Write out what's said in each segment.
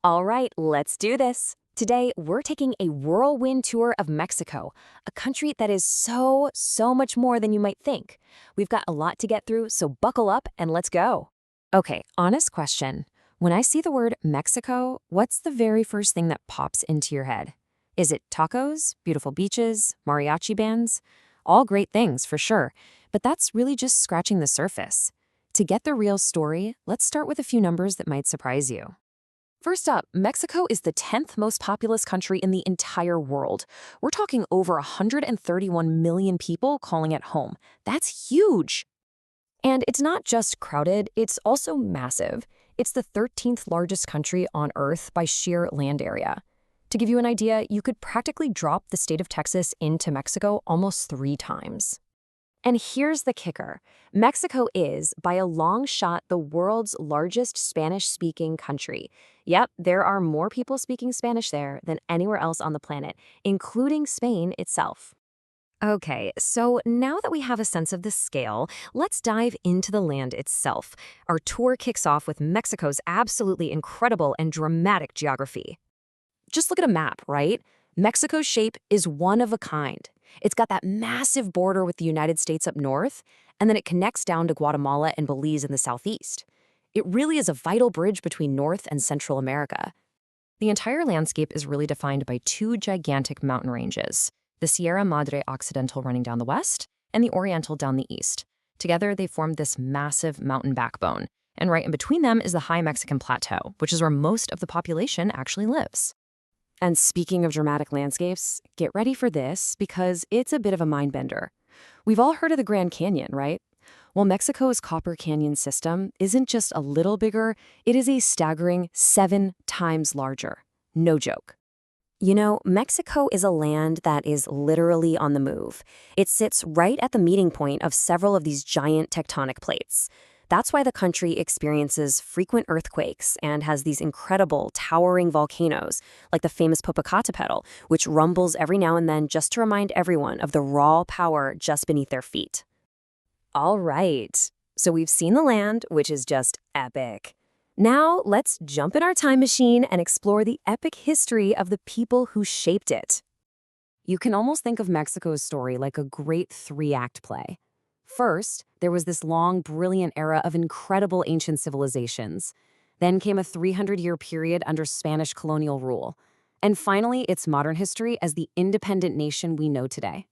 All right, let's do this. Today, we're taking a whirlwind tour of Mexico, a country that is so much more than you might think. We've got a lot to get through, so buckle up and let's go. Okay, honest question. When I see the word Mexico, what's the very first thing that pops into your head? Is it tacos, beautiful beaches, mariachi bands? All great things, for sure, but that's really just scratching the surface. To get the real story, let's start with a few numbers that might surprise you. First up, Mexico is the 10th most populous country in the entire world. We're talking over 131 million people calling it home. That's huge! And it's not just crowded, it's also massive. It's the 13th largest country on Earth by sheer land area. To give you an idea, you could practically drop the state of Texas into Mexico almost 3 times. And here's the kicker. Mexico is, by a long shot, the world's largest Spanish-speaking country. Yep, there are more people speaking Spanish there than anywhere else on the planet, including Spain itself. Okay, so now that we have a sense of the scale, let's dive into the land itself. Our tour kicks off with Mexico's absolutely incredible and dramatic geography. Just look at a map, right? Mexico's shape is one of a kind. It's got that massive border with the United States up north, and then it connects down to Guatemala and Belize in the southeast. It really is a vital bridge between North and Central America. The entire landscape is really defined by 2 gigantic mountain ranges, the Sierra Madre Occidental running down the west and the Oriental down the east. Together, they form this massive mountain backbone, and right in between them is the high Mexican Plateau, which is where most of the population actually lives. And speaking of dramatic landscapes, get ready for this because it's a bit of a mind-bender. We've all heard of the Grand Canyon, right? Well, Mexico's Copper Canyon system isn't just a little bigger, it is a staggering 7 times larger. No joke. You know, Mexico is a land that is literally on the move. It sits right at the meeting point of several of these giant tectonic plates. That's why the country experiences frequent earthquakes and has these incredible, towering volcanoes, like the famous Popocatépetl, which rumbles every now and then just to remind everyone of the raw power just beneath their feet. All right, so we've seen the land, which is just epic. Now, let's jump in our time machine and explore the epic history of the people who shaped it. You can almost think of Mexico's story like a great 3-act play. First, there was this long, brilliant era of incredible ancient civilizations. Then came a 300-year period under Spanish colonial rule. And finally, its modern history as the independent nation we know today.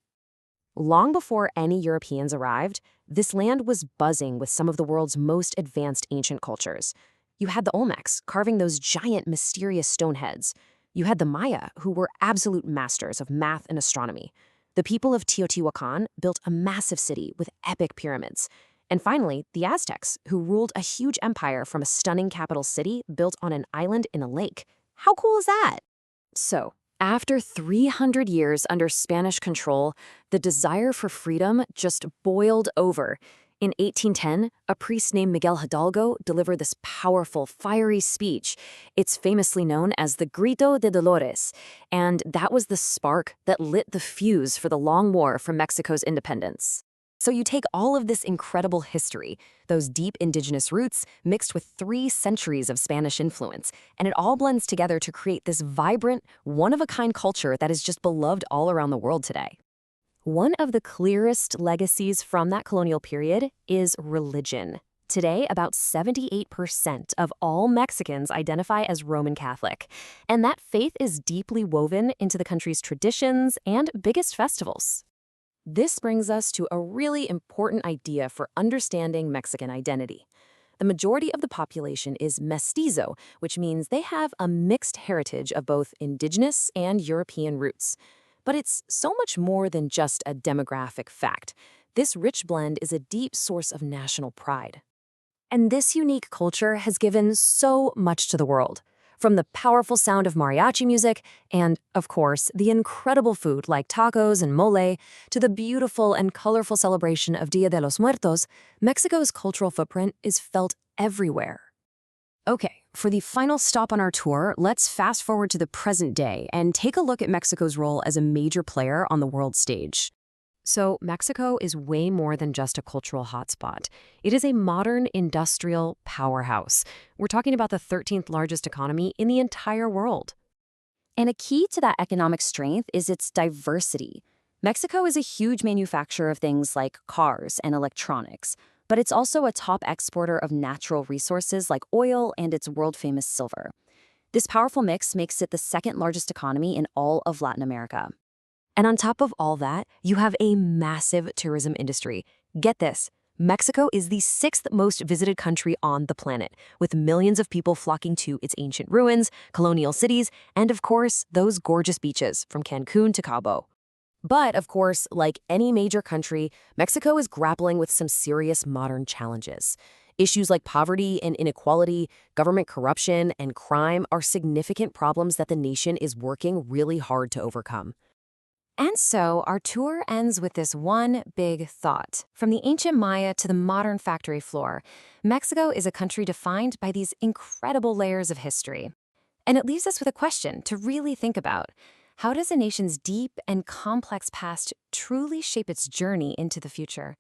Long before any Europeans arrived, this land was buzzing with some of the world's most advanced ancient cultures. You had the Olmecs, carving those giant, mysterious stone heads. You had the Maya, who were absolute masters of math and astronomy. The people of Teotihuacan built a massive city with epic pyramids. And finally, the Aztecs, who ruled a huge empire from a stunning capital city built on an island in a lake. How cool is that? So, after 300 years under Spanish control, the desire for freedom just boiled over. In 1810, a priest named Miguel Hidalgo delivered this powerful, fiery speech. It's famously known as the Grito de Dolores, and that was the spark that lit the fuse for the long war for Mexico's independence. So you take all of this incredible history, those deep indigenous roots mixed with 3 centuries of Spanish influence, and it all blends together to create this vibrant, one-of-a-kind culture that is just beloved all around the world today. One of the clearest legacies from that colonial period is religion. Today, about 78% of all Mexicans identify as Roman Catholic, and that faith is deeply woven into the country's traditions and biggest festivals. This brings us to a really important idea for understanding Mexican identity. The majority of the population is mestizo, which means they have a mixed heritage of both indigenous and European roots. But it's so much more than just a demographic fact. This rich blend is a deep source of national pride. And this unique culture has given so much to the world, from the powerful sound of mariachi music and, of course, the incredible food like tacos and mole, to the beautiful and colorful celebration of Dia de los Muertos. Mexico's cultural footprint is felt everywhere. Okay, for the final stop on our tour, let's fast forward to the present day and take a look at Mexico's role as a major player on the world stage. So, Mexico is way more than just a cultural hotspot. It is a modern industrial powerhouse. We're talking about the 13th largest economy in the entire world. And a key to that economic strength is its diversity. Mexico is a huge manufacturer of things like cars and electronics, but it's also a top exporter of natural resources like oil and its world-famous silver. This powerful mix makes it the second largest economy in all of Latin America. And on top of all that, you have a massive tourism industry. Get this. Mexico is the sixth most visited country on the planet, with millions of people flocking to its ancient ruins, colonial cities, and of course, those gorgeous beaches from Cancun to Cabo. But of course, like any major country, Mexico is grappling with some serious modern challenges. Issues like poverty and inequality, government corruption, and crime are significant problems that the nation is working really hard to overcome. And so, our tour ends with this one big thought. From the ancient Maya to the modern factory floor, Mexico is a country defined by these incredible layers of history. And it leaves us with a question to really think about. How does a nation's deep and complex past truly shape its journey into the future?